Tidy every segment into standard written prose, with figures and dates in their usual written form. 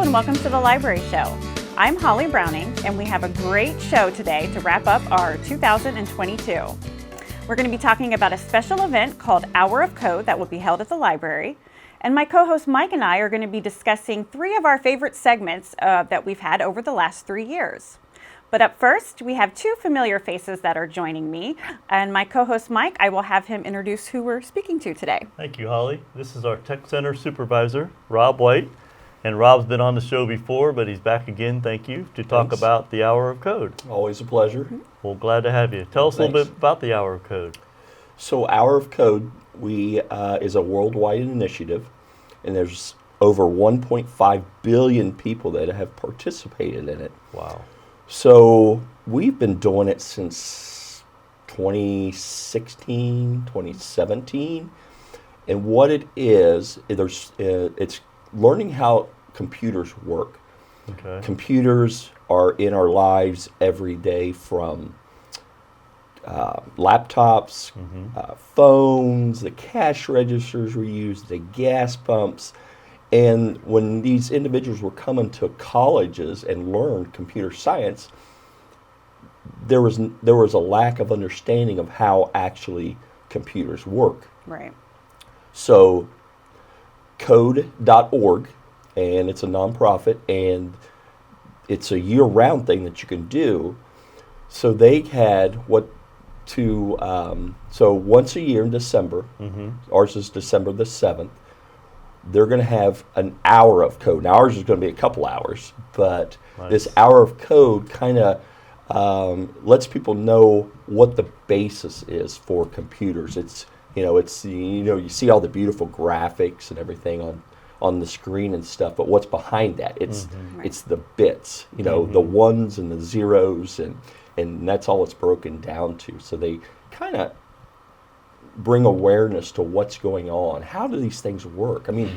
and welcome to the Library Show. I'm Holly Browning, and we have a great show today to wrap up our 2022. We're going to be talking about a special event called Hour of Code that will be held at the library. And my co-host Mike and I are going to be discussing 3 of our favorite segments that we've had over the last 3 years. But up first, we have 2 familiar faces that are joining me. And my co-host Mike, I will have him introduce who we're speaking to today. Thank you, Holly. This is our Tech Center Supervisor, Robb White. And Rob's been on the show before, but he's back again, thank you, to talk about the Hour of Code. Always a pleasure. Well, glad to have you. Tell us a little bit about the Hour of Code. So Hour of Code is a worldwide initiative, and there's over 1.5 billion people that have participated in it. Wow. So we've been doing it since 2016, 2017. And what it is, it's learning how computers work. Okay. Computers are in our lives every day, from laptops, phones, the cash registers we use, the gas pumps. And when these individuals were coming to colleges and learned computer science, there was a lack of understanding of how actually computers work. Right. So code.org, and it's a nonprofit, and it's a year-round thing that you can do. So they had so once a year in December, ours is December the 7th, they're going to have an hour of code. Now ours is going to be a couple hours, but this hour of code kind of lets people know what the basis is for computers. You see all the beautiful graphics and everything on the screen and stuff, but what's behind that? It's the bits, the ones and the zeros, and that's all it's broken down to. So they kind of bring awareness to what's going on. How do these things work? I mean,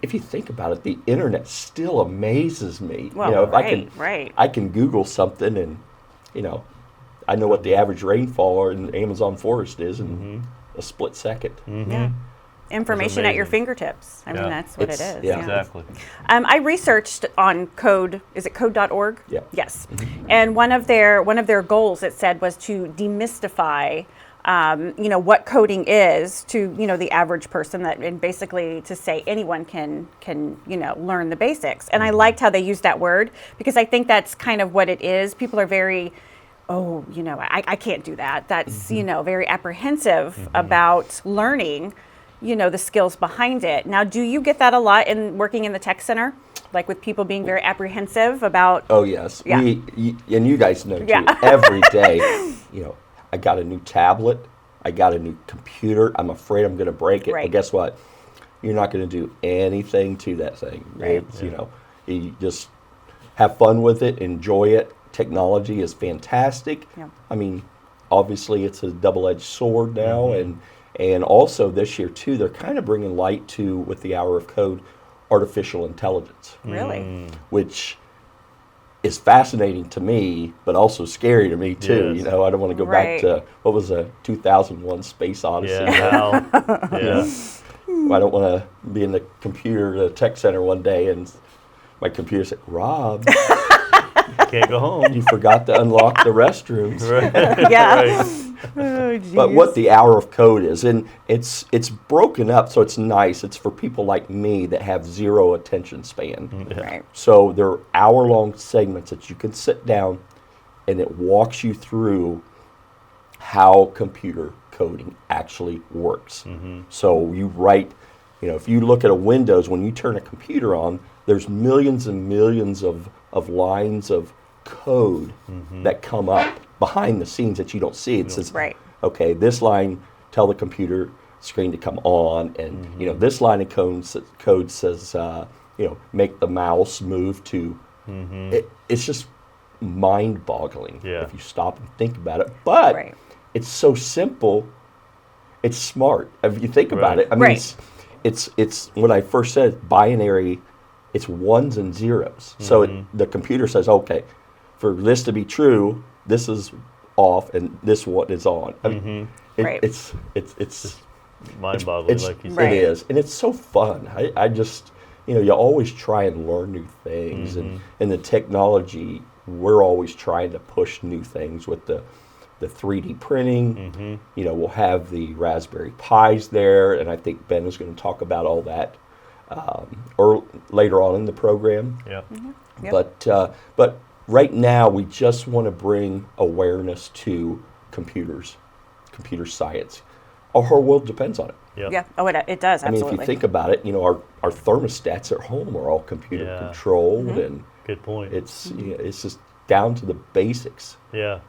if you think about it, the internet still amazes me. Well, I can Google something, and I know what the average rainfall in the Amazon forest is in a split second. Yeah. Information at your fingertips. I mean, that's what it is. Yeah. Exactly. I researched on code. Is it code.org? Yeah. Yes. And one of their goals, it said, was to demystify what coding is to, the average person, and basically to say anyone can learn the basics. And I liked how they used that word, because I think that's kind of what it is. People are very, I can't do that. That's, very apprehensive about learning, the skills behind it. Now, do you get that a lot in working in the tech center? Like with people being very apprehensive about? Oh, yes. Yeah. And you guys know, too, Yeah. every day, I got a new tablet, I got a new computer, I'm afraid I'm going to break it. Right. But guess what? You're not going to do anything to that thing. Right. You just have fun with it, enjoy it. Technology is fantastic. Yeah. I mean, obviously it's a double-edged sword now, and also this year, too, they're kind of bringing light to, with the Hour of Code, artificial intelligence. Really? Which is fascinating to me, but also scary to me too. Yes. I don't want to go back to, what was a 2001 Space Odyssey. Yeah. Yeah. I don't want to be in the tech center one day and my computer said, Rob, Can't go home. you forgot to unlock the restrooms. Right. Yeah. Right. Oh, But what the Hour of Code is, and it's broken up, so it's nice. It's for people like me that have zero attention span. Yeah. Right. So there are hour-long segments that you can sit down, and it walks you through how computer coding actually works. So you write, if you look at a Windows, when you turn a computer on, there's millions and millions of lines of code that come up behind the scenes that you don't see. It says, okay, this line, tell the computer screen to come on, and this line of code says, make the mouse move to. It's just mind-boggling if you stop and think about it. But it's so simple. It's smart if you think about it. I mean, it's when I first said binary. It's ones and zeros. So the computer says, okay, for this to be true, this is off and this one is on. I mean, it's mind-boggling, like you said. It is, and it's so fun. I just, you always try and learn new things, and the technology, we're always trying to push new things with the 3D printing. We'll have the Raspberry Pis there, and I think Ben is going to talk about all that or later on in the program. Yep. Yep. But right now, we just want to bring awareness to computers, computer science. Our whole world depends on it. Yep. Yeah. Oh, it does. I mean, Absolutely. if you think about it, our thermostats at home are all computer Yeah. controlled, and Good point. it's it's just down to the basics. Yeah.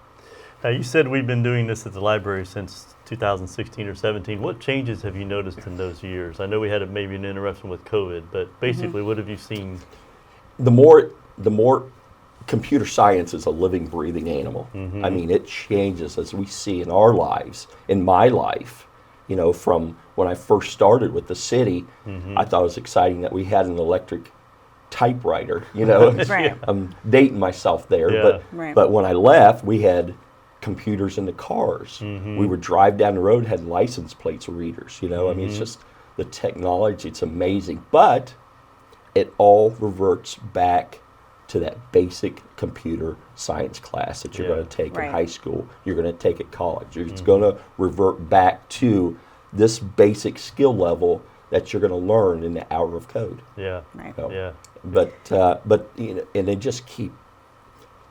Now, you said we've been doing this at the library since 2016 or 17. What changes have you noticed in those years? I know we had maybe an interruption with COVID, but basically, what have you seen? The more computer science is a living, breathing animal. I mean, it changes as we see in our lives, in my life. From when I first started with the city, I thought it was exciting that we had an electric typewriter. Right. I'm dating myself there, Yeah. Right. but when I left, we had computers in the cars. We would drive down the road, had license plates readers. I mean, it's just the technology. It's amazing, but it all reverts back to that basic computer science class that you're going to take Right. in high school, you're going to take at college. It's going to revert back to this basic skill level that you're going to learn in the hour of code. Yeah. Right. Yeah. But and they just keep.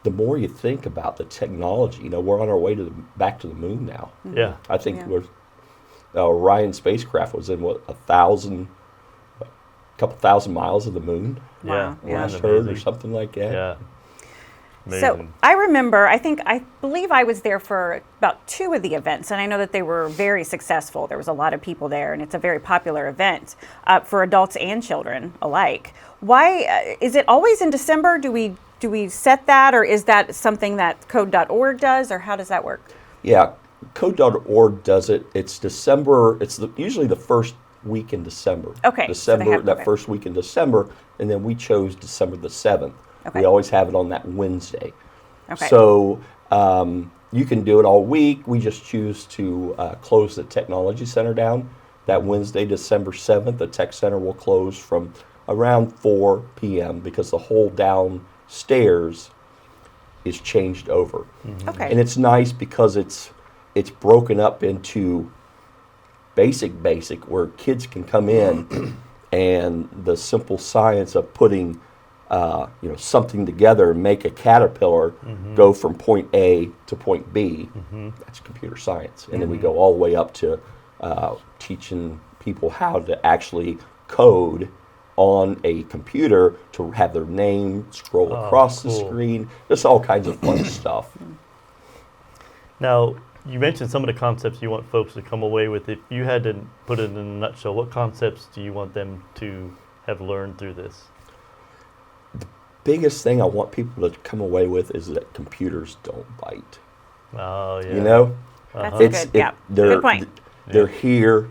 The more you think about the technology, we're on our way to back to the moon now. Yeah. I think Yeah. we're Orion spacecraft was in couple thousand miles of the moon. Yeah. Yeah. Last Isn't it heard or amazing? something like that. Yeah. So Amazing. I remember, I believe I was there for about 2 of the events, and I know that they were very successful. There was a lot of people there, and it's a very popular event for adults and children alike. Why is it always in December? Do we set that, or is that something that code.org does, or how does that work? Yeah, code.org does it. It's December. It's usually the first week in December. Okay, so they December, have- that okay. first week in December, and then we chose December the 7th. Okay. We always have it on that Wednesday. Okay. So you can do it all week. We just choose to close the Technology Center down that Wednesday, December 7th. The Tech Center will close from around 4 p.m. because the whole downstairs is changed over. Okay. And it's nice because it's broken up into basic where kids can come in and the simple science of putting something together and make a caterpillar go from point A to point B. That's computer science. And then we go all the way up to teaching people how to actually code on a computer to have their name scroll across the cool. screen. Just all kinds of fun stuff. Now, you mentioned some of the concepts you want folks to come away with. If you had to put it in a nutshell, what concepts do you want them to have learned through this? Biggest thing I want people to come away with is that computers don't bite. Oh, yeah. That's Uh-huh. a good, yeah, they're, good point. They're here.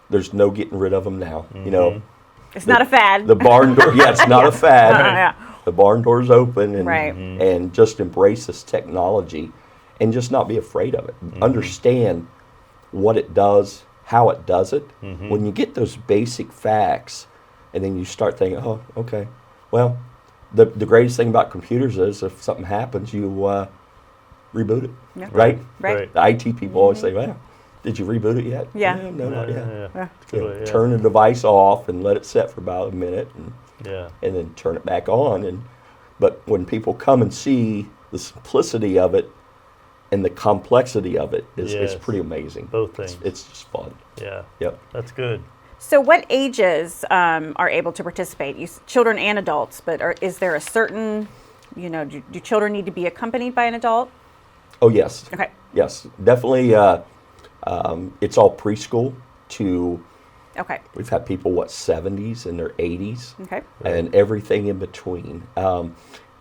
There's no getting rid of them now. It's not a fad. The barn door. Yeah, it's not a fad. Yeah. The barn door's open, and Right. and just embrace this technology, and just not be afraid of it. Understand what it does, how it does it. When you get those basic facts, and then you start thinking, oh, okay, well, the greatest thing about computers is if something happens, you reboot it, Yeah. right? Right. The IT people always say, well, did you reboot it yet? Yeah. No, not yet. Yeah. You know, Yeah. turn the device off and let it set for about a minute, Yeah. and then turn it back on. But when people come and see the simplicity of it and the complexity of it, is Yes. pretty amazing. Both things. It's just fun. Yeah. Yep. That's good. So what ages are able to participate? Children and adults, but is there a certain, do children need to be accompanied by an adult? Oh yes, Okay. yes, definitely. It's all preschool to. Okay. We've had people 70s and their 80s. Okay. And everything in between.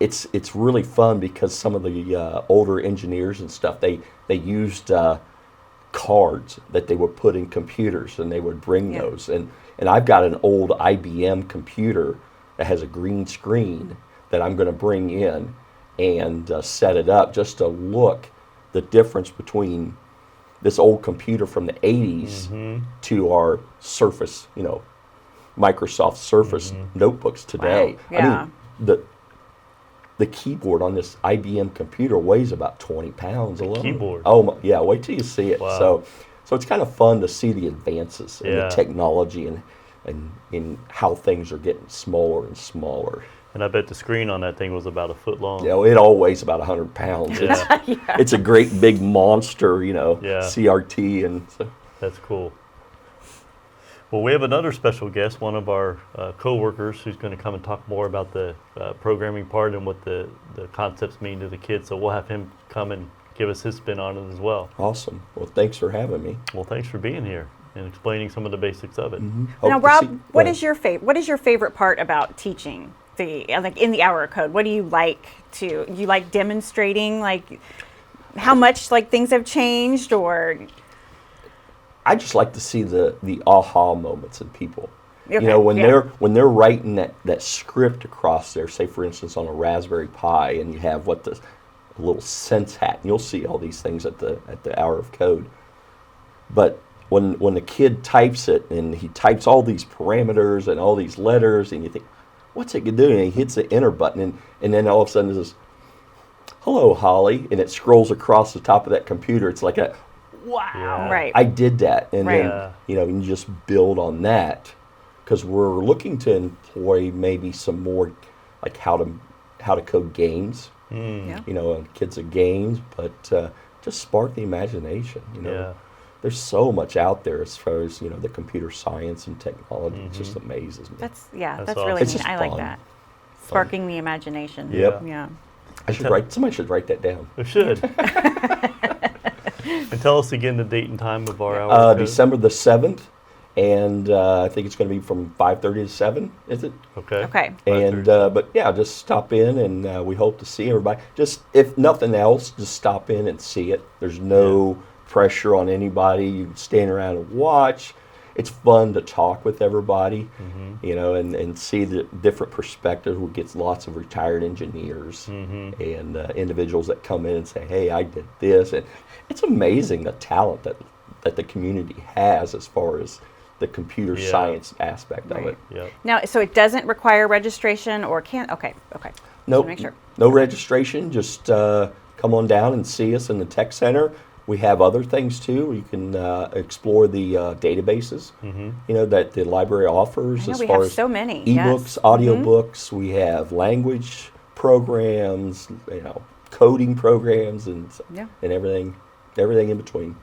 It's really fun because some of the older engineers and stuff, they used cards that they would put in computers, and they would bring Yeah. those. And I've got an old IBM computer that has a green screen that I'm going to bring in and set it up just to look the difference between this old computer from the 80s to our Surface, Microsoft Surface notebooks today. Wow. Yeah. I mean, the keyboard on this IBM computer weighs about 20 pounds alone. Keyboard. Oh, yeah, wait till you see it. Wow. So it's kind of fun to see the advances in Yeah. the technology and in how things are getting smaller and smaller. And I bet the screen on that thing was about a foot long. You know, it all weighs about 100 pounds. Yeah. It's a great big monster, you know, Yeah. CRT. And so. That's cool. Well, we have another special guest, one of our co-workers, who's going to come and talk more about the programming part and what the concepts mean to the kids. So we'll have him come and give us his spin on it as well. Awesome. Well, thanks for having me. Well, thanks for being here and explaining some of the basics of it. Hope Now, to Rob, see- what go is your favorite part about teaching like in the hour code? What do you like you like demonstrating, like how much like things have changed, or? I just like to see the aha moments in people. Okay, You know, when yeah. they're writing that script across there, say for instance on a Raspberry Pi, and you have a little sense hat, and you'll see all these things at the hour of code. But when the kid types it and he types all these parameters and all these letters, and you think, what's it doing? And he hits the enter button, and then all of a sudden there's this, "Hello, Holly," and it scrolls across the top of that computer. It's like a, wow, Yeah. Right. I did that. And Right. then, you know, you just build on that, because we're looking to employ maybe some more, like how to code games, Yeah. you know, kids of games, but just spark the imagination, you know. Yeah. There's so much out there as far as, you know, the computer science and technology. It just amazes me. That's That's really awesome. It's neat. just I like fun. that. Sparking the imagination. Yep. Yeah. Somebody should write that down. We should. And tell us again the date and time of our hour. of code. December the 7th, and I think it's going to be from 5:30 to 7, is it? Okay. Okay. And 5:30. but yeah, just stop in, and we hope to see everybody. Just if nothing else, just stop in and see it. There's no pressure on anybody. You can stand around and watch. It's fun to talk with everybody, you know, and see the different perspectives. We get lots of retired engineers and individuals that come in and say, "Hey, I did this," and it's amazing the talent that the community has as far as the computer Yeah. science aspect of Right. it. Yep. Now, so it doesn't require registration or can? Okay. Just Nope, to make sure. no registration. Just come on down and see us in the tech center. We have other things too. You can explore the databases, you know, that the library offers I know as we far have as so many. ebooks, Yes. audiobooks. We have language programs, you know, coding programs, and Yeah. and everything in between.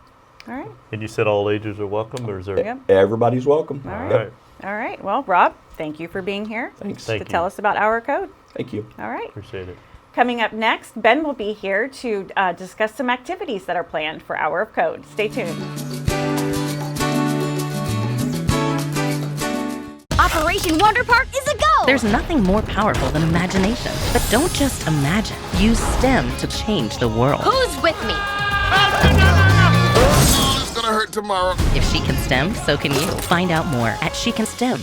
All right. And you said all ages are welcome, or is there? Yep. Everybody's welcome. All All right. right. All right. Well, Rob, thank you for being here Thanks. Thank to you. tell us about our code. Thank you. All right. Appreciate it. Coming up next, Ben will be here to discuss some activities that are planned for Hour of Code. Stay tuned. Operation Wonder Park is a go! There's nothing more powerful than imagination. But don't just imagine. Use STEM to change the world. Who's with me? Oh, it's gonna hurt tomorrow. If she can STEM, so can you. Find out more at She Can STEM.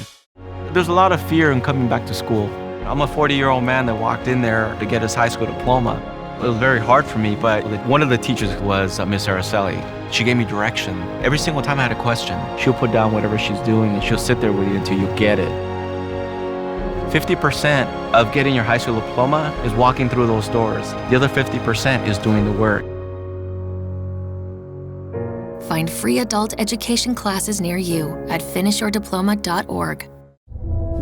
There's a lot of fear in coming back to school. I'm a 40-year-old man that walked in there to get his high school diploma. It was very hard for me, but one of the teachers was Miss Araceli. She gave me direction. Every single time I had a question, she'll put down whatever she's doing and she'll sit there with you until you get it. 50% of getting your high school diploma is walking through those doors. The other 50% is doing the work. Find free adult education classes near you at finishyourdiploma.org.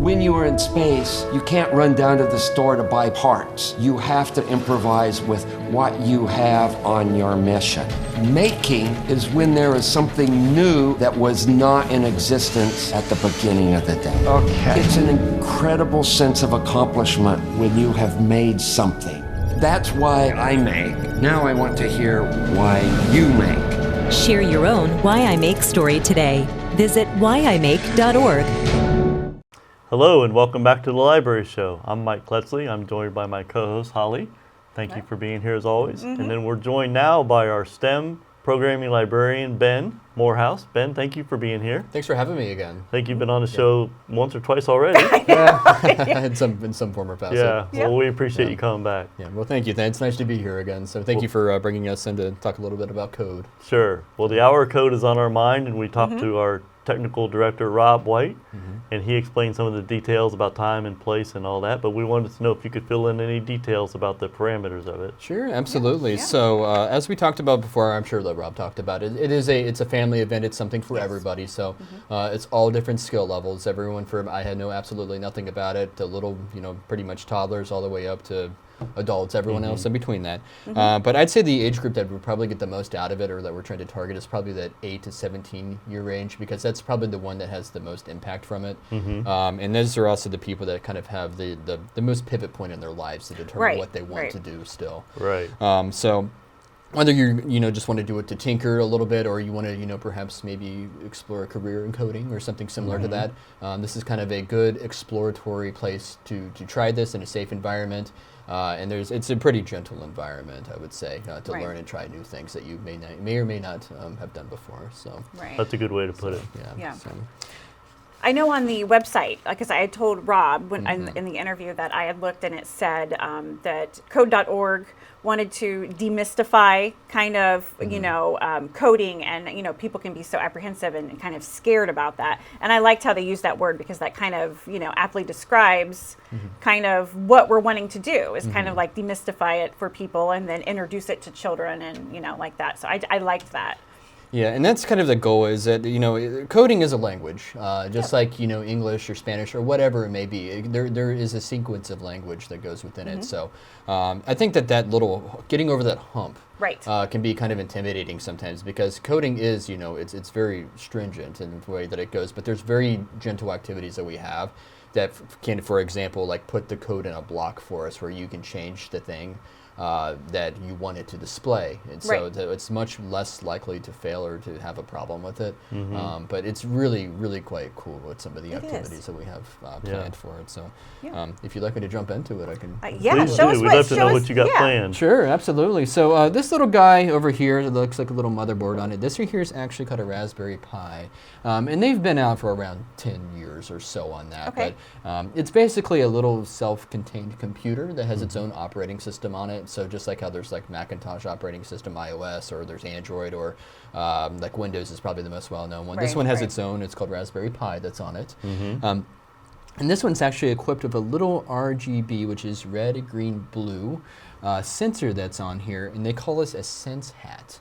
When you are in space, you can't run down to the store to buy parts. You have to improvise with what you have on your mission. Making is when there is something new that was not in existence at the beginning of the day. Okay. It's an incredible sense of accomplishment when you have made something. That's why I make. Now I want to hear why you make. Share your own Why I Make story today. Visit whyimake.org. Hello and welcome back to the Library Show. I'm Mike Kletzley. I'm joined by my co-host Holly. Thank you for being here as always. And then we're joined now by our STEM programming librarian, Ben Morehouse. Ben, thank you for being here. Thanks for having me again. I think you've been on the show once or twice already. in some form or fashion. Yeah, well, we appreciate you coming back. Yeah, well, thank you. It's nice to be here again. So thank you for bringing us in to talk a little bit about code. Sure. Well, the hour of code is on our mind, and we talked to our technical director, Robb White, and he explained some of the details about time and place and all that, but we wanted to know if you could fill in any details about the parameters of it. Sure, absolutely. So as we talked about before, I'm sure that Rob talked about it. It's a family event. It's something for everybody. So it's all different skill levels. Everyone from I had absolutely nothing about it to little, pretty much toddlers all the way up to adults, everyone else in between that. But I'd say the age group that would probably get the most out of it, or that we're trying to target, is probably that 8 to 17 year range, because that's probably the one that has the most impact from it. And those are also the people that kind of have the most pivot point in their lives to determine what they want to do still. So whether you just want to do it to tinker a little bit, or you want to perhaps maybe explore a career in coding or something similar to that, this is kind of a good exploratory place to try this in a safe environment. And it's a pretty gentle environment, I would say, to learn and try new things that you may or may not have done before. So that's a good way to put it. So. I know on the website, because I had told Rob when in the interview that I had looked, and it said that code.org wanted to demystify kind of, coding, and, people can be so apprehensive and kind of scared about that. And I liked how they used that word, because that kind of, aptly describes kind of what we're wanting to do, is kind of like demystify it for people and then introduce it to children and, like that. So I liked that. Yeah, and that's kind of the goal, is that, coding is a language, just like, English or Spanish or whatever it may be. There is a sequence of language that goes within it. So I think that little, getting over that hump can be kind of intimidating sometimes, because coding is, it's very stringent in the way that it goes, but there's very gentle activities that we have that can, for example, like put the code in a block for us where you can change the thing that you want it to display, and so it's much less likely to fail or to have a problem with it. But it's really, really quite cool with some of the activities that we have planned for it. So if you'd like me to jump into it, I can. Please do. We'd love to know what you got planned. Sure, absolutely. So this little guy over here, that looks like a little motherboard on it. This right here is actually called a Raspberry Pi, and they've been out for around 10 years or so on that. But it's basically a little self-contained computer that has its own operating system on it. So just like how there's like Macintosh operating system, iOS, or there's Android, or like Windows is probably the most well-known one. This one has its own. It's called Raspberry Pi that's on it. And this one's actually equipped with a little RGB, which is red, green, blue sensor that's on here, and they call this a Sense Hat.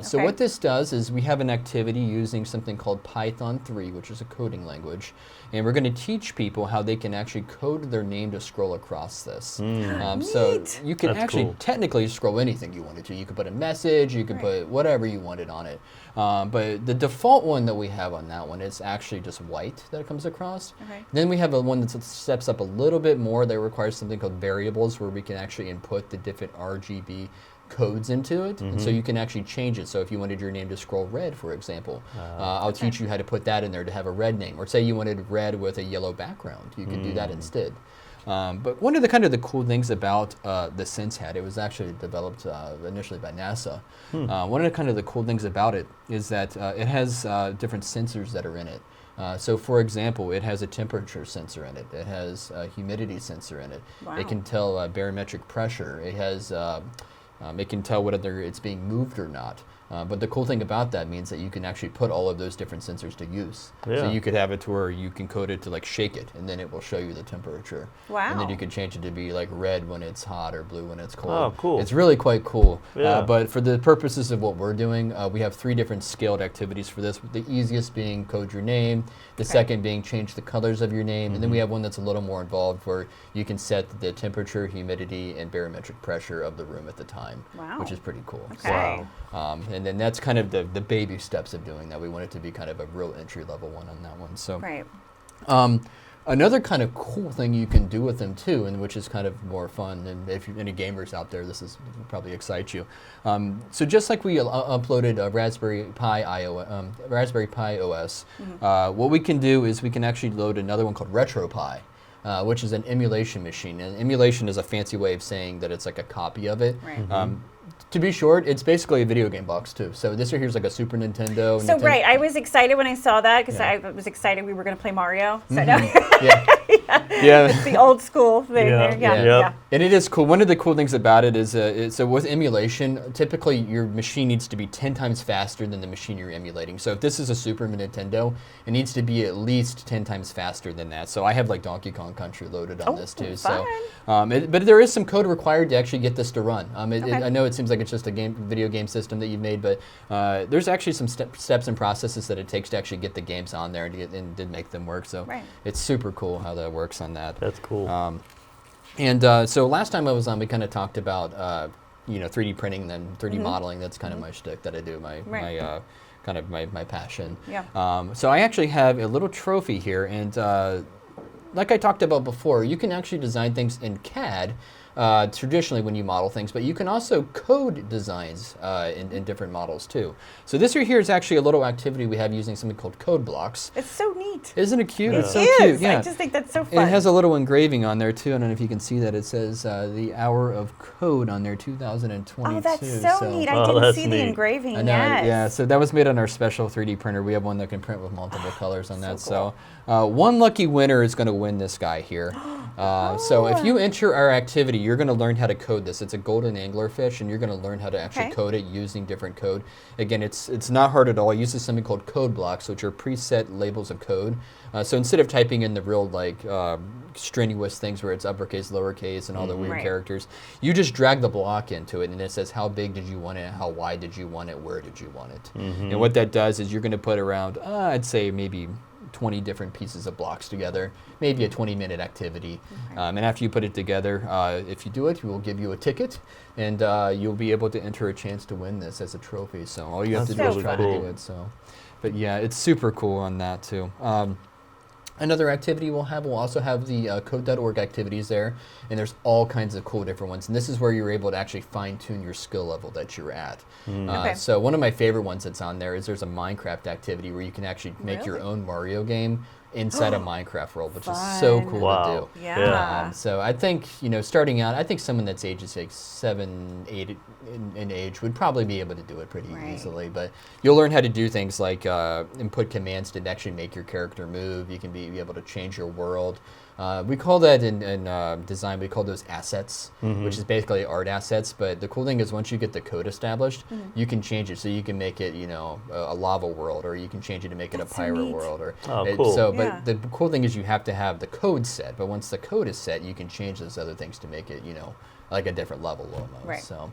So what this does is we have an activity using something called Python 3, which is a coding language, and we're going to teach people how they can actually code their name to scroll across this. So you can actually technically scroll anything you wanted to. You could put a message, you could put whatever you wanted on it. But the default one that we have on that one is actually just white that it comes across. Then we have a one that steps up a little bit more that requires something called variables, where we can actually input the different RGB codes into it, and so you can actually change it. So if you wanted your name to scroll red, for example, I'll teach you how to put that in there to have a red name, or say you wanted red with a yellow background, you can do that instead. But one of the kind of the cool things about the Sense Hat, it was actually developed initially by NASA. One of the kind of the cool things about it is that it has different sensors that are in it. So for example, it has a temperature sensor in it. It has a humidity sensor in it. It can tell barometric pressure. It has it can tell whether it's being moved or not. But the cool thing about that means that you can actually put all of those different sensors to use. So you could have it to where you can code it to like shake it, and then it will show you the temperature. And then you can change it to be like red when it's hot or blue when it's cold. Oh, cool. It's really quite cool. But for the purposes of what we're doing, we have 3 different scaled activities for this. The easiest being code your name, the second being change the colors of your name, and then we have one that's a little more involved where you can set the temperature, humidity, and barometric pressure of the room at the time, which is pretty cool. And then that's kind of the baby steps of doing that. We want it to be kind of a real entry-level one on that one. So, another kind of cool thing you can do with them too, and which is kind of more fun, and if you're any gamers out there, this is probably excite you. So just like we uploaded a Raspberry Pi OS, what we can do is we can actually load another one called RetroPie. Which is an emulation machine. And emulation is a fancy way of saying that it's like a copy of it. To be short, it's basically a video game box too. So this right here is like a Super Nintendo. So right, I was excited when I saw that because I was excited we were going to play Mario. So no. Yeah. It's the old school thing there. Yeah. And it is cool. One of the cool things about it is, so with emulation, typically your machine needs to be 10 times faster than the machine you're emulating. So if this is a Super Nintendo, it needs to be at least 10 times faster than that. So I have like Donkey Kong Country loaded on this too. Fun. So, but there is some code required to actually get this to run. I know it seems like it's just a video game system that you've made, but there's actually some steps and processes that it takes to actually get the games on there and to make them work. So it's super cool how that works on that. That's cool. So last time I was on, we kind of talked about 3D printing and then 3D modeling. That's kind of my shtick that I do, my passion. Yeah. So I actually have a little trophy here, and like I talked about before, you can actually design things in CAD. Traditionally when you model things, but you can also code designs in different models too. So this right here is actually a little activity we have using something called code blocks. It's so neat. Isn't it cute? It It's so is. cute. Yeah. I just think that's so fun. And it has a little engraving on there too. I don't know if you can see that. It says the hour of code on there, 2022. Oh, that's so neat. I Oh, didn't that's see neat. the engraving. I know, Yes. yeah, so that was made on our special 3D printer. We have one that can print with multiple colors on that. cool. So one lucky winner is going to win this guy here. So if you enter our activity, you're going to learn how to code this. It's a golden anglerfish, and you're going to learn how to actually code it using different code. Again, it's not hard at all. It uses something called code blocks, which are preset labels of code. So instead of typing in the real strenuous things where it's uppercase, lowercase, and all the weird characters, you just drag the block into it, and it says how big did you want it, how wide did you want it, where did you want it. And what that does is you're going to put around, I'd say maybe 20 different pieces of blocks together, maybe a 20-minute activity. And after you put it together, if you do it, we will give you a ticket, and you'll be able to enter a chance to win this as a trophy. So all you have to do is try to do it. So, but yeah, it's super cool on that too. Another activity we'll also have the code.org activities there, and there's all kinds of cool different ones. And this is where you're able to actually fine-tune your skill level that you're at. So one of my favorite ones that's on there is there's a Minecraft activity where you can actually make your own Mario game inside a Minecraft world, which is so cool to do. Yeah. So I think, starting out, I think someone that's ages like 7, 8 in age would probably be able to do it pretty easily. But you'll learn how to do things like input commands to actually make your character move. You can be able to change your world. We call that in design, we call those assets, which is basically art assets. But the cool thing is once you get the code established, you can change it. So you can make it, a lava world, or you can change it to make it a pirate world. Or cool. But the cool thing is you have to have the code set. But once the code is set, you can change those other things to make it, like a different level almost. So.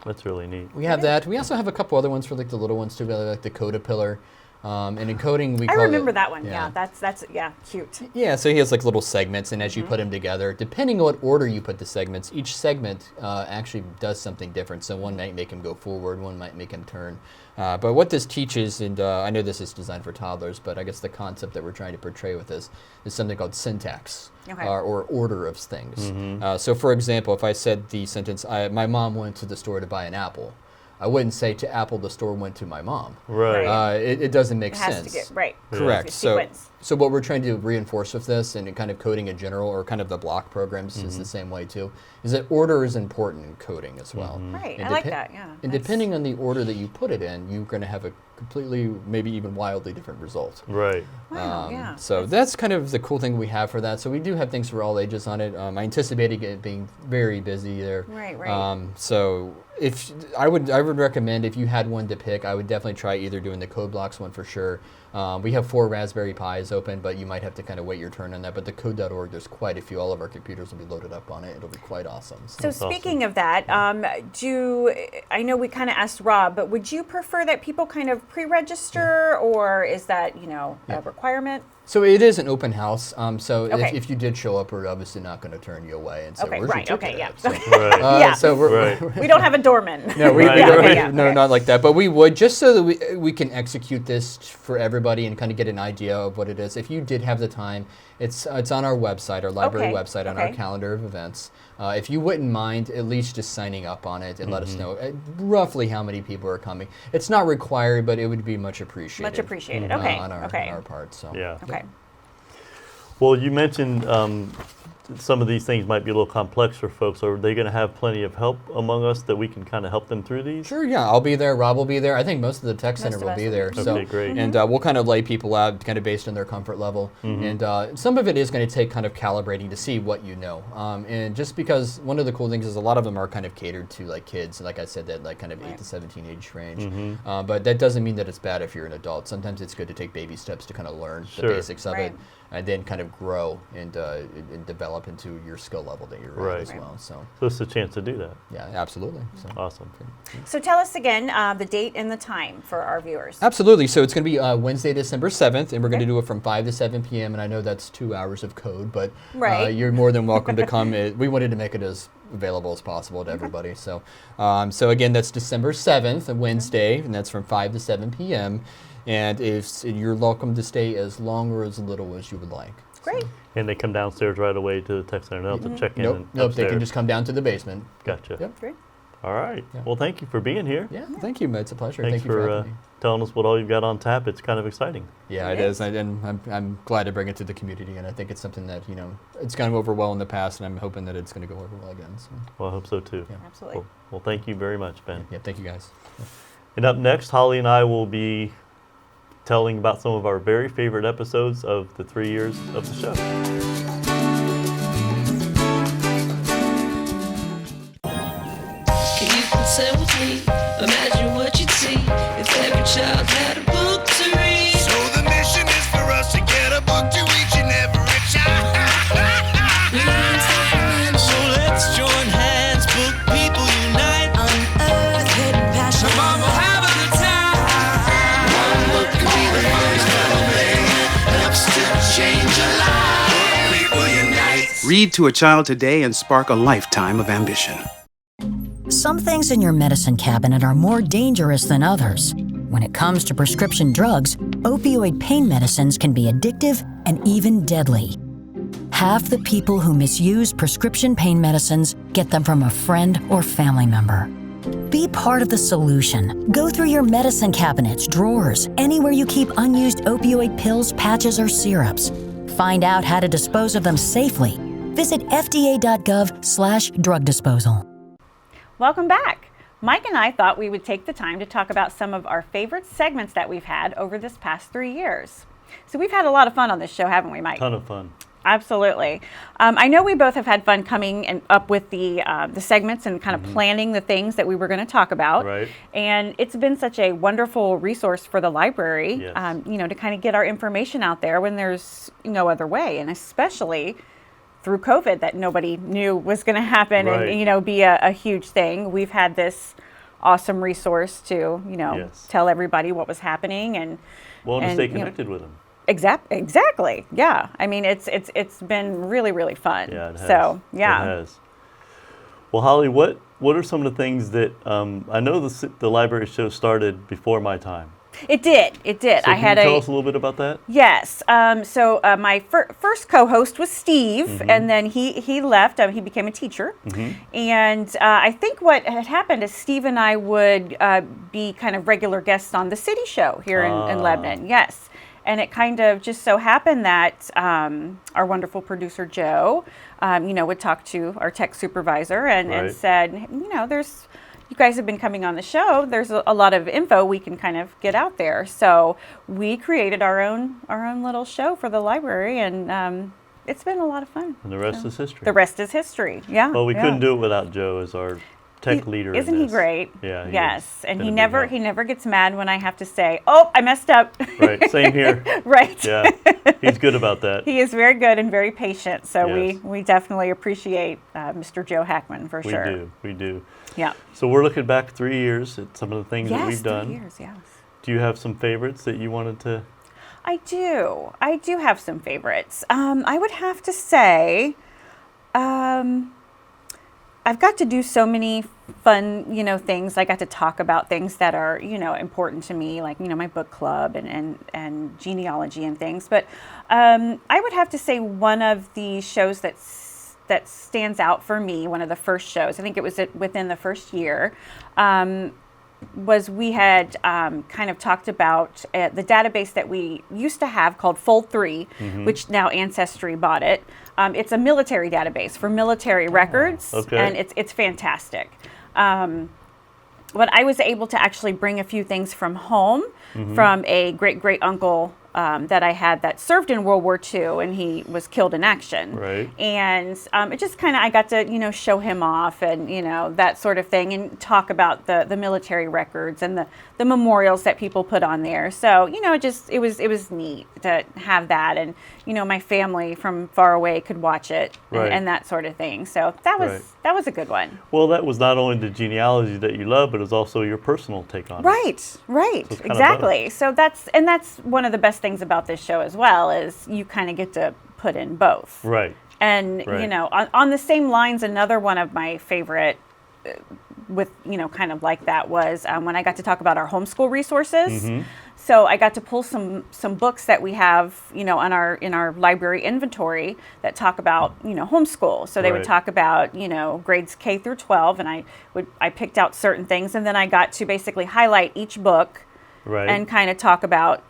That's really neat. We have that. We also have a couple other ones for like the little ones too, like the Codapillar. And in coding, we call it... I remember that one. Yeah, that's cute. Yeah, so he has like little segments, and as you put them together, depending on what order you put the segments, each segment actually does something different. So one might make him go forward, one might make him turn. But what this teaches, and I know this is designed for toddlers, but I guess the concept that we're trying to portray with this is something called syntax, or order of things. So for example, if I said the sentence, my mom went to the store to buy an apple, I wouldn't say to Apple the store went to my mom. Right. It doesn't make sense. It has to get Correct. Sequence. So what we're trying to reinforce with this, and kind of coding in general, or kind of the block programs is the same way too, is that order is important in coding as well. Right. And I like that. Yeah. And depending on the order that you put it in, you're going to have a completely, maybe even wildly different result. Right. Wow. Yeah. So that's kind of the cool thing we have for that. So we do have things for all ages on it. I anticipated it being very busy there. Right. So if I would recommend, if you had one to pick, I would definitely try either doing the code blocks one for sure. We have 4 Raspberry Pis open, but you might have to kind of wait your turn on that. But the code.org, there's quite a few. All of our computers will be loaded up on it. It'll be quite awesome. So speaking of that, I know we kind of asked Rob, but would you prefer that people kind of pre-register, or is that, a requirement? So it is an open house. So Okay. if you did show up, we're obviously not going to turn you away and say, Okay, "Where's right, your okay, ticket?" yeah. So we're, We don't have a doorman. No, we Right. don't, Okay, yeah, no, okay. not like that. But we would, just so that we can execute this for everybody and kind of get an idea of what it is. If you did have the time, it's on our website, our library Okay, website, on our okay. calendar of events. If you wouldn't mind at least just signing up on it and let us know roughly how many people are coming. It's not required, but it would be much appreciated. Much appreciated. Okay. On our part. So Yeah. Okay. Well, you mentioned some of these things might be a little complex for folks. Are they going to have plenty of help among us that we can kind of help them through these? Sure, yeah, I'll be there. Rob will be there. I think most of the tech center of will us be will there. be So, Okay, great. And we'll kind of lay people out kind of based on their comfort level. And some of it is going to take kind of calibrating to see what you know. And just because one of the cool things is a lot of them are kind of catered to like kids, like I said, that like kind of 8 to 17 age range. But that doesn't mean that it's bad if you're an adult. Sometimes it's good to take baby steps to kind of learn the basics of it, and then kind of grow and develop into your skill level that you're at as well. So it's a chance to do that. Yeah, absolutely. So. Awesome. So tell us again the date and the time for our viewers. Absolutely. So it's going to be Wednesday, December 7th, and we're going to do it from 5 to 7 p.m. And I know that's 2 hours of code, but you're more than welcome to come. We wanted to make it as available as possible to everybody. So, so again, that's December 7th, a Wednesday, and that's from 5 to 7 p.m. And you're welcome to stay as long or as little as you would like. Great. And they come downstairs right away to the tech center. They don't have to check in. Nope, upstairs. they can just come down to the basement. Gotcha. Yep. Great. All right. Well, thank you for being here. Yeah, thank you. It's a pleasure. Thanks Thank you for having me. telling us what all you've got on tap. It's kind of exciting. Yeah, it is. And I'm glad to bring it to the community. And I think it's something that, it's gone over well in the past, and I'm hoping that it's going to go over well again. So. Well, I hope so too. Yeah. Absolutely. Well, thank you very much, Ben. Yeah, thank you guys. And up next, Holly and I will be telling about some of our very favorite episodes of the 3 years of the show. Can you consent with me? Imagine what you'd see if every child had a book to read. So the mission is for us to get a book to each and every child. So let's join hands, book people unite, unearth hidden passion. Come on, we'll have a good time. One book can be the first of a million, helps to change a life. Book people unite. Read to a child today and spark a lifetime of ambition. Some things in your medicine cabinet are more dangerous than others. When it comes to prescription drugs, opioid pain medicines can be addictive and even deadly. Half the people who misuse prescription pain medicines get them from a friend or family member. Be part of the solution. Go through your medicine cabinets, drawers, anywhere you keep unused opioid pills, patches, or syrups. Find out how to dispose of them safely. Visit fda.gov/drug disposal. Welcome back. Mike and I thought we would take the time to talk about some of our favorite segments that we've had over this past 3 years. So we've had a lot of fun on this show, haven't we, Mike? Ton of fun. Absolutely. I know we both have had fun coming and up with the segments and kind of planning the things that we were going to talk about. Right. And it's been such a wonderful resource for the library, to kind of get our information out there when there's no other way, and especially through COVID that nobody knew was going to happen and, be a huge thing. We've had this awesome resource to, tell everybody what was happening and to stay connected with them. Exactly. Yeah. I mean, it's been really, really fun. Yeah, it has. So, yeah. It has. Well, Holly, what are some of the things that I know the library show started before my time? It did. So can you tell us a little bit about that? Yes. So my first co-host was Steve, and then he left. He became a teacher. And I think what had happened is Steve and I would be kind of regular guests on the City Show here in Lebanon. Yes. And it kind of just so happened that our wonderful producer, Joe, would talk to our tech supervisor and said, you guys have been coming on the show. There's a lot of info we can kind of get out there. So we created our own little show for the library, and it's been a lot of fun. And the rest is history. The rest is history. Yeah. Well, we couldn't do it without Joe as our tech leader. Isn't he great? Yeah. Yes, and he never gets mad when I have to say, "Oh, I messed up." Right. Same here. Right. Yeah. He's good about that. He is very good and very patient. So we definitely appreciate Mr. Joe Hackman for sure. We do. Yeah. So we're looking back 3 years at some of the things that we've done. 3 years. Yes. Do you have some favorites that you wanted to? I do have some favorites. I would have to say, I've got to do so many fun, things. I got to talk about things that are, important to me, like, my book club and genealogy and things. But I would have to say one of the shows that stands out for me, one of the first shows, I think it was within the first year, we had kind of talked about the database that we used to have called Fold 3, which now Ancestry bought it. It's a military database for military records, and it's fantastic. But I was able to actually bring a few things from home from a great-great-uncle that I had that served in World War II, and he was killed in action. Right. And it just kind of, I got to, show him off and, that sort of thing, and talk about the military records and the memorials that people put on there. So, it was neat to have that. And, my family from far away could watch it and that sort of thing. So that was a good one. Well, that was not only the genealogy that you love, but it was also your personal take on it. Right, So exactly. So that's one of the best things about this show as well, is you kind of get to put in both. Right. And, on the same lines, another one of my favorite with, kind of like that was when I got to talk about our homeschool resources. So I got to pull some books that we have, in our library inventory that talk about, homeschool. So they would talk about, grades K through 12, and I picked out certain things, and then I got to basically highlight each book and kind of talk about,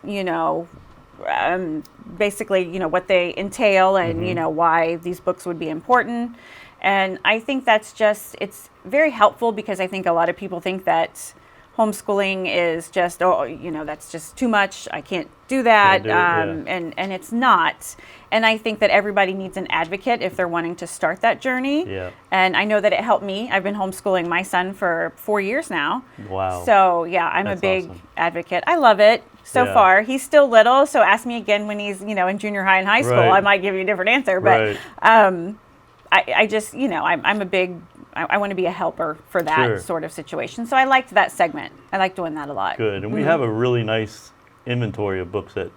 basically, what they entail and, why these books would be important. And I think it's very helpful, because I think a lot of people think that homeschooling is just, that's just too much. I can't do that. And it's not. And I think that everybody needs an advocate if they're wanting to start that journey. Yeah. And I know that it helped me. I've been homeschooling my son for 4 years now. Wow. So yeah, I'm a big advocate. I love it so far. He's still little, so ask me again when he's, in junior high and high school. I might give you a different answer. But I just, I'm a big, I want to be a helper for that sort of situation. So I liked that segment. I like doing that a lot. Good. And we have a really nice inventory of books at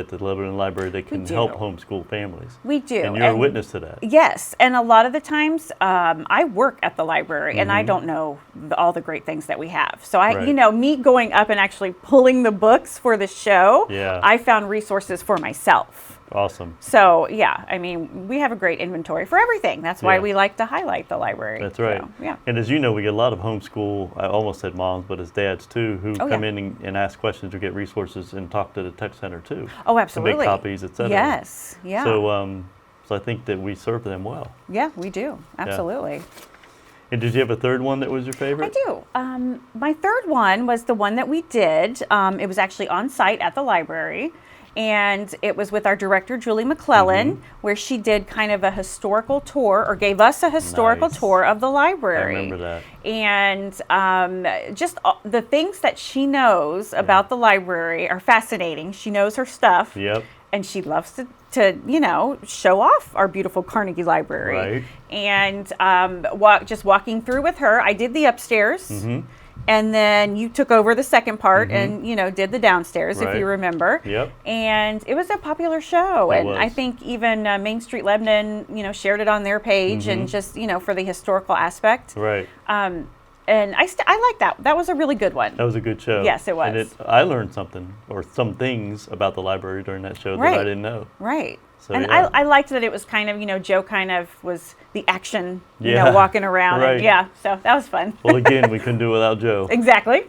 the Lebanon Library that can help homeschool families. We do. And you're a witness to that. Yes. And a lot of the times I work at the library and I don't know all the great things that we have. So me going up and actually pulling the books for the show, I found resources for myself. Awesome. So, we have a great inventory for everything. That's why we like to highlight the library. That's right. So, And as you know, we get a lot of homeschool, I almost said moms, but as dads too, who come in and ask questions or get resources and talk to the tech center too. Oh, absolutely. To make copies, et cetera. Yes. Yeah. So I think that we serve them well. Yeah, we do. Absolutely. Yeah. And did you have a third one that was your favorite? I do. My third one was the one that we did. It was actually on site at the library. And it was with our director, Julie McClellan, where she did kind of a historical tour, or gave us a historical tour of the library. I remember that. And just the things that she knows about the library are fascinating. She knows her stuff. Yep. And she loves to show off our beautiful Carnegie Library. Right. And just walking through with her, I did the upstairs. And then you took over the second part and, did the downstairs, if you remember. Yep. And it was a popular show. It And was. I think even Main Street Lebanon, shared it on their page and just, for the historical aspect. Right. And I like that. That was a really good one. That was a good show. Yes, it was. And I learned something, or some things about the library during that show that I didn't know. Right. So, and I liked that it was kind of, Joe kind of was the action, walking around. Right. And, so that was fun. Well, again, we couldn't do it without Joe. Exactly.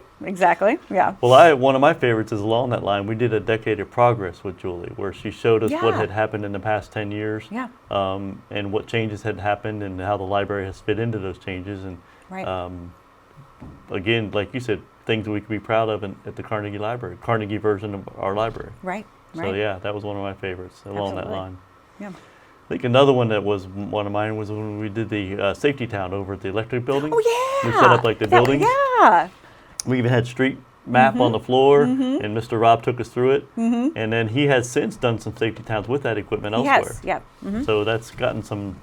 Yeah. Well, one of my favorites is along that line. We did a decade of progress with Julie, where she showed us what had happened in the past 10 years. Yeah. And what changes had happened and how the library has fit into those changes. And again, like you said, things we could be proud of at the Carnegie Library, Carnegie version of our library. Right. So that was one of my favorites along that line. Yeah. I think another one that was one of mine was when we did the Safety Town over at the electric building. Oh yeah. We set up like the buildings. Yeah. We even had street map on the floor, and Mr. Robb took us through it. And then he has since done some safety towns with that equipment elsewhere. Yes. Yeah. So that's gotten some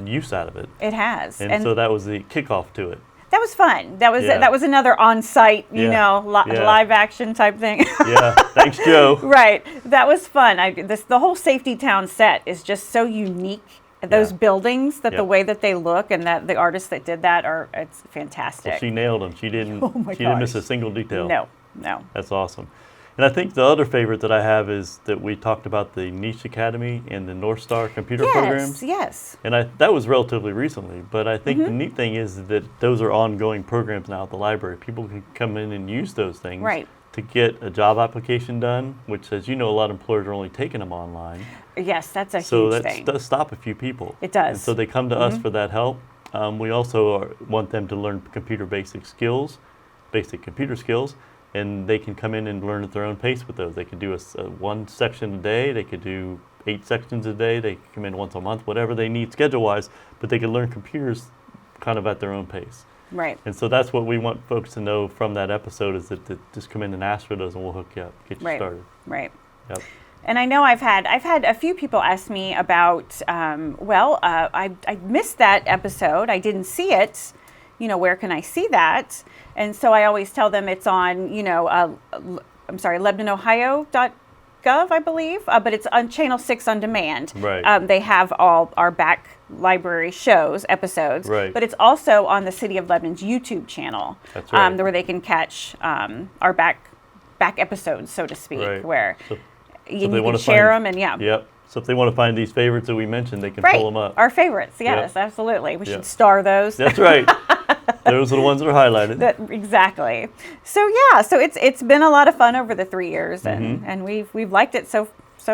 use out of it. It has. And so that was the kickoff to it. That was fun. That was another on-site, live action type thing. Yeah, thanks, Joe. Right, that was fun. The whole Safety Town set is just so unique. Those buildings, the way that they look, and that the artists that did that it's fantastic. Well, she nailed them. She didn't. Oh my she didn't miss a single detail. No. That's awesome. And I think the other favorite that I have is that we talked about the Niche Academy and the North Star computer programs. Yes. And that was relatively recently, but I think the neat thing is that those are ongoing programs now at the library. People can come in and use those things to get a job application done, which, as you know, a lot of employers are only taking them online. Yes, that's a huge thing. So that does stop a few people. It does. And so they come to us for that help. We also want them to learn computer basic computer skills, and they can come in and learn at their own pace with those. They can do one section a day. They could do 8 sections a day. They can come in once a month, whatever they need schedule-wise, but they can learn computers kind of at their own pace. Right. And so that's what we want folks to know from that episode is that just come in and ask for those, and we'll hook you up, get you started. Right. Yep. And I know I've had a few people ask me about, I missed that episode. I didn't see it. Where can I see that? And so I always tell them it's on, LebanonOhio.gov, I believe, but it's on Channel 6 on demand. Right. They have all our back library shows, episodes, but it's also on the City of Lebanon's YouTube channel. That's right. Where they can catch our back episodes, so to speak, where you can share them and Yep. So if they want to find these favorites that we mentioned, they can pull them up. Our favorites, yes, absolutely. We should star those. That's right. Those are the ones that are highlighted. Exactly. So so it's been a lot of fun over the 3 years, and we've liked it so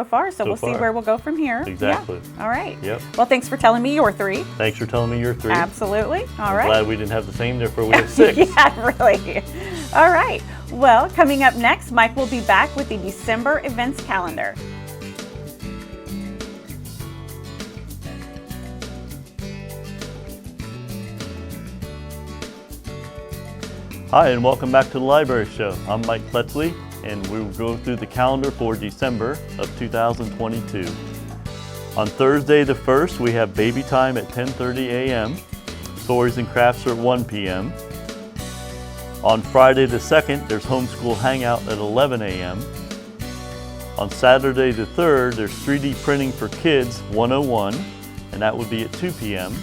far. So we'll see where we'll go from here. Exactly. Yeah. All right. Yep. Well, thanks for telling me your 3. Thanks for telling me your 3. Absolutely. All right. I'm glad we didn't have the same, therefore we have 6. Yeah, really. All right. Well, coming up next, Mike will be back with the December events calendar. Hi, and welcome back to the Library Show. I'm Mike Kletzley, and we will go through the calendar for December of 2022. On Thursday the 1st, we have baby time at 10:30 a.m. Stories and crafts are at 1 p.m. On Friday the 2nd, there's homeschool hangout at 11 a.m. On Saturday the 3rd, there's 3D printing for kids 101, and that would be at 2 p.m.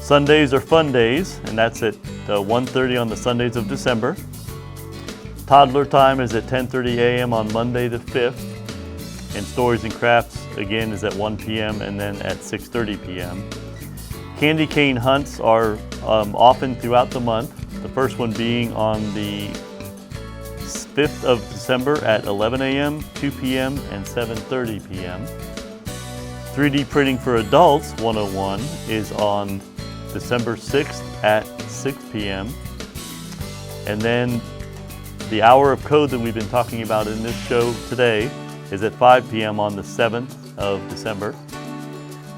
Sundays are fun days, and that's at 1:30 on the Sundays of December. Toddler time is at 10:30 a.m. on Monday the 5th, and Stories and Crafts again is at 1 p.m. and then at 6:30 p.m. Candy cane hunts are often throughout the month, the first one being on the 5th of December at 11 a.m., 2 p.m., and 7:30 p.m. 3D Printing for Adults 101 is on December 6th at 6 p.m. And then the Hour of Code that we've been talking about in this show today is at 5 p.m. on the 7th of December.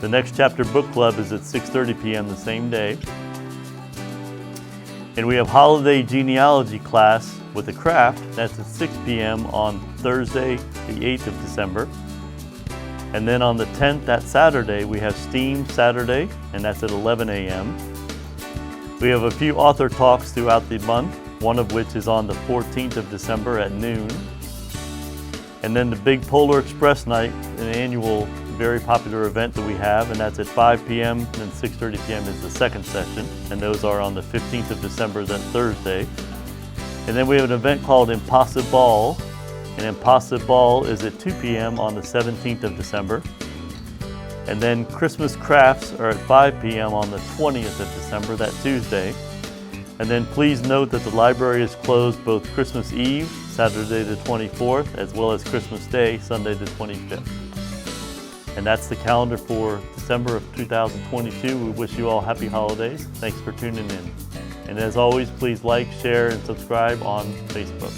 The Next Chapter Book Club is at 6:30 p.m. the same day. And we have Holiday Genealogy class with a craft. That's at 6 p.m. on Thursday, the 8th of December. And then on the 10th, that Saturday, we have STEAM Saturday, and that's at 11 a.m. We have a few author talks throughout the month, one of which is on the 14th of December at noon. And then the Big Polar Express Night, an annual, very popular event that we have, and that's at 5 p.m. and then 6:30 p.m. is the second session, and those are on the 15th of December, that Thursday. And then we have an event called Impossible, and Impossible is at 2 p.m. on the 17th of December. And then Christmas crafts are at 5 p.m. on the 20th of December, that Tuesday. And then please note that the library is closed both Christmas Eve, Saturday the 24th, as well as Christmas Day, Sunday the 25th. And that's the calendar for December of 2022. We wish you all happy holidays. Thanks for tuning in. And as always, please like, share, and subscribe on Facebook.